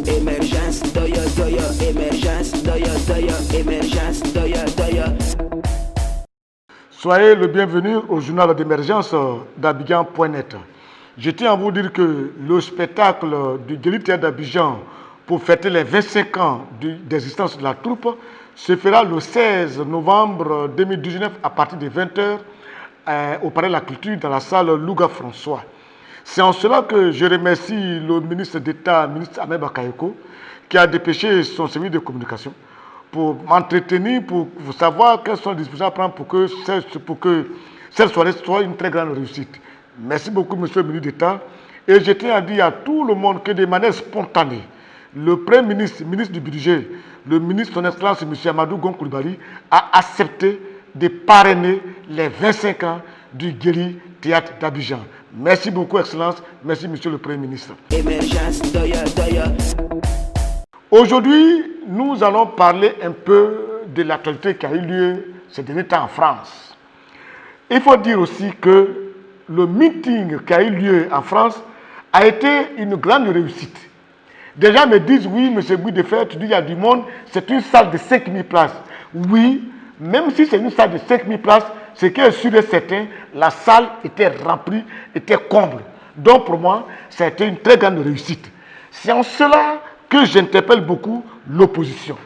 Émergence, doya, doya, émergence, doya, doya, émergence, doya, doya. Soyez le bienvenu au journal d'émergence d'Abidjan.net. Je tiens à vous dire que le spectacle du Guéli Théâtre d'Abidjan pour fêter les 25 ans d'existence de la troupe se fera le 16 novembre 2019 à partir de 20h au Palais de la Culture dans la salle Louga François. C'est en cela que je remercie le ministre d'État, ministre Ahmed Bakayoko, qui a dépêché son service de communication pour m'entretenir, pour savoir quelles sont les dispositions à prendre pour que cette soirée soit une très grande réussite. Merci beaucoup, monsieur le ministre d'État. Et je tiens à dire à tout le monde que de manière spontanée, le Premier ministre, ministre du Budget, le ministre de son Excellence, M. Amadou Gon Coulibaly, a accepté de parrainer les 25 ans du Guéli Théâtre d'Abidjan. Merci beaucoup, Excellence. Merci, Monsieur le Premier ministre. Émergence, doya, doya. Aujourd'hui, nous allons parler un peu de l'actualité qui a eu lieu ces derniers temps en France. Il faut dire aussi que le meeting qui a eu lieu en France a été une grande réussite. Des gens me disent, oui, M. Boudefer, tu dis il y a du monde, c'est une salle de 5000 places. Oui, même si c'est une salle de 5000 places, ce qui est sûr et certain, la salle était remplie, était comble. Donc pour moi, ça a été une très grande réussite. C'est en cela que j'interpelle beaucoup l'opposition.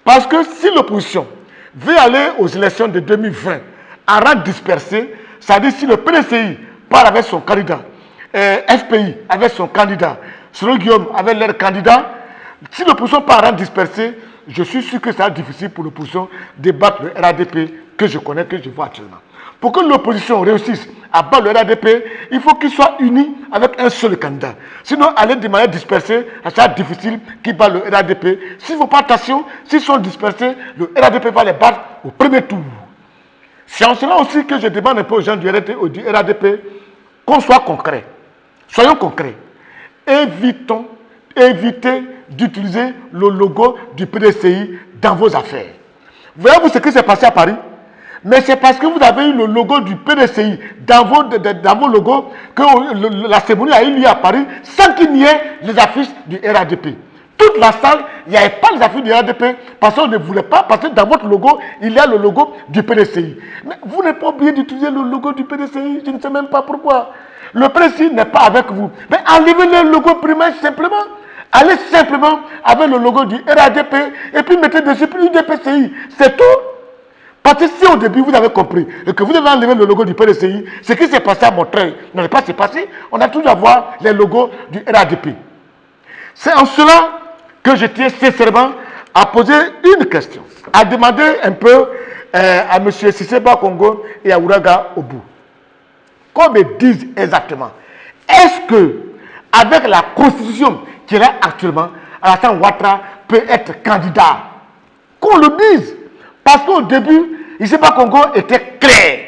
Parce que si l'opposition veut aller aux élections de 2020 en rang dispersé, ça veut dire si le PDCI part avec son candidat, FPI avec son candidat, Selon Guillaume avec leur candidat, si l'opposition part en rang dispersé, je suis sûr que ça sera difficile pour l'opposition de battre le RADP que je connais, que je vois actuellement. Pour que l'opposition réussisse à battre le RADP, il faut qu'il soit uni avec un seul candidat. Sinon, aller de manière dispersée, ça sera difficile qu'il batte le RADP. S'ils ne font pas attention, s'ils sont dispersés, le RADP va les battre au premier tour. C'est en cela aussi que je demande un peu aux gens du RADP qu'on soit concret. Soyons concrets. Évitez d'utiliser le logo du PDCI dans vos affaires. Voyez-vous ce qui s'est passé à Paris? Mais c'est parce que vous avez eu le logo du PDCI dans vos logos que la cérémonie a eu lieu à Paris sans qu'il n'y ait les affiches du RADP. Toute la salle, il n'y avait pas les affiches du RADP parce qu'on ne voulait pas, parce que dans votre logo, il y a le logo du PDCI. Mais vous n'avez pas oublié d'utiliser le logo du PDCI, je ne sais même pas pourquoi. Le PDCI n'est pas avec vous. Mais enlevez le logo primaire simplement. Allez simplement avec le logo du RADP et puis mettez dessus plus du PDCI. C'est tout. Parce que si au début vous avez compris et que vous avez enlevé le logo du PDCI, ce qui s'est passé à Montreuil n'allait pas se passer. On a toujours à voir les logos du RADP. C'est en cela que je tiens sincèrement à poser une question, à demander un peu à M. Sisseba Congo et à Ouraga Obu. Qu'on me dise exactement, est-ce que avec la constitution qu'il a actuellement, Alassane Ouattara peut être candidat? Qu'on le dise. Parce qu'au début, Sisseba Congo était clair.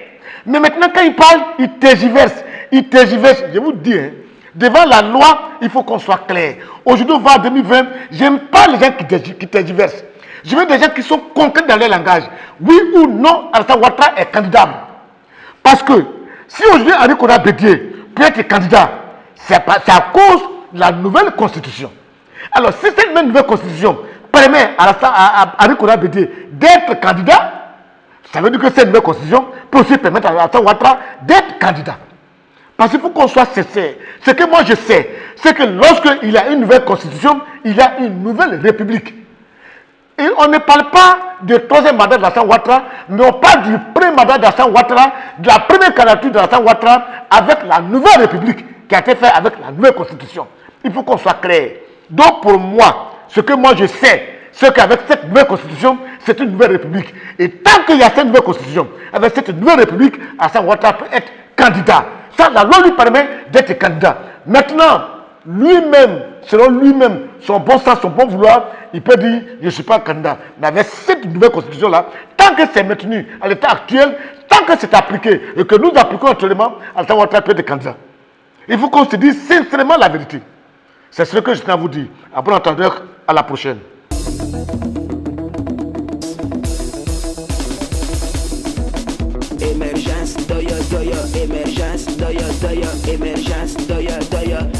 Mais maintenant, quand il parle, il tergiverse. Je vous dis, hein, devant la loi, il faut qu'on soit clair. Aujourd'hui, on va en 2020, je n'aime pas les gens qui tergiversent. Je veux des gens qui sont concrets dans leur langage. Oui ou non, Alassane Ouattara est candidat. Parce que si aujourd'hui, Henri Konan Bédié peut être candidat, c'est à cause de la nouvelle constitution. Alors, si cette même nouvelle constitution permet à Henri Konan Bédié d'être candidat, ça veut dire que cette nouvelle constitution peut aussi permettre à Alassane Ouattara d'être candidat. Parce qu'il faut qu'on soit sincère. Ce que moi je sais, c'est que lorsqu'il y a une nouvelle constitution, il y a une nouvelle république. Et on ne parle pas du troisième mandat d'Alassane Ouattara, mais on parle du premier mandat d'Alassane Ouattara, de la première candidature d'Alassane Ouattara avec la nouvelle république qui a été faite avec la nouvelle constitution. Il faut qu'on soit clair. Donc pour moi, ce que moi je sais, c'est qu'avec cette nouvelle constitution, c'est une nouvelle république. Et tant qu'il y a cette nouvelle constitution, avec cette nouvelle république, Alassane Ouattara peut être candidat. Ça, la loi lui permet d'être candidat. Maintenant, lui-même, selon lui-même, son bon sens, son bon vouloir, il peut dire, je ne suis pas candidat. Mais avec cette nouvelle constitution-là, tant que c'est maintenu à l'état actuel, tant que c'est appliqué et que nous appliquons actuellement, Alassane Ouattara peut être candidat. Il faut qu'on se dise sincèrement la vérité. C'est ce que je tiens à vous dire. À bon entendeur, à la prochaine. Émergence, doya, doya, émergence, doya, doya. doya, émergence, doya, doya.